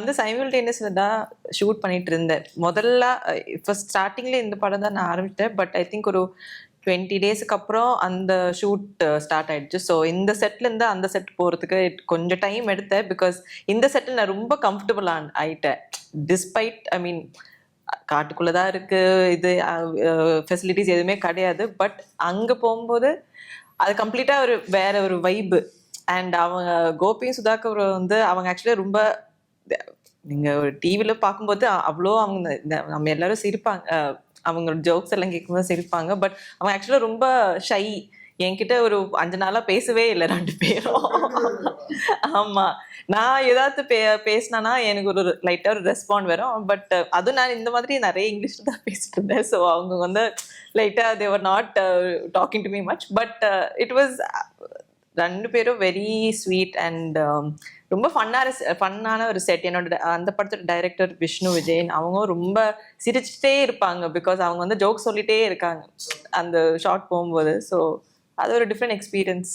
வந்து சைமல்டேனியஸ்ல தான் ஷூட் பண்ணிட்டு இருந்தேன் முதல்ல. ஃபர்ஸ்ட் ஸ்டார்டிங்ல இந்த படம் தான் நான் ஆரம்பிச்சிட்டேன். பட் ஐ திங்க் ஒரு 20 டேஸ்க்கு அப்புறம் அந்த ஷூட் ஸ்டார்ட் ஆயிடுச்சு. ஸோ இந்த செட்ல இருந்து அந்த செட் போறதுக்கு கொஞ்சம் டைம் எடுத்தேன். பிகாஸ் இந்த செட்டில் நான் ரொம்ப கம்ஃபர்டபுள் ஆயிட்டேன். டிஸ்பைட் ஐ மீன் காட்டுக்குள்ளதான் இருக்கு, இது ஃபெசிலிட்டிஸ் எதுவுமே கிடையாது. பட் அங்க போகும்போது அது கம்ப்ளீட்டா ஒரு வேற ஒரு வைப்பு. அண்ட் அவங்க கோபியும் சுதாகர் வந்து அவங்க ஆக்சுவலி ரொம்ப, நீங்க ஒரு டிவில பார்க்கும்போது அவ்வளோ அவங்க நம்ம எல்லாரும் சிரிப்பாங்க, அவங்க ஜோக்ஸ் எல்லாம் கேட்கும்போது சிரிப்பாங்க. பட் அவங்க ஆக்சுவலா ரொம்ப ஷை. என்கிட்ட ஒரு 5 நாளா பேசவே இல்லை 2 பேரும். ஆமா, நான் ஏதாவது பேசினா எனக்கு ஒரு லைட்டா ஒரு ரெஸ்பாண்ட் வரும். பட் அதுவும் நான் இந்த மாதிரி நிறைய இங்கிலீஷ்ல தான் பேசிட்டு இருந்தேன். ஸோ அவங்க வந்து லைட்டா they were not talking to me much. But it was 2 பேரும் வெரி ஸ்வீட் அண்ட் ரொம்ப ஃபன்னான ஒரு செட். என்னோட அந்த படத்தோட டைரக்டர் விஷ்ணு விஜயன், அவங்க ரொம்ப சிரிச்சுட்டே இருப்பாங்க. பிகாஸ் அவங்க வந்து ஜோக் சொல்லிட்டே இருக்காங்க அந்த ஷார்ட் போகும்போது. ஸோ அது ஒரு டிஃப்ரெண்ட் எக்ஸ்பீரியன்ஸ்.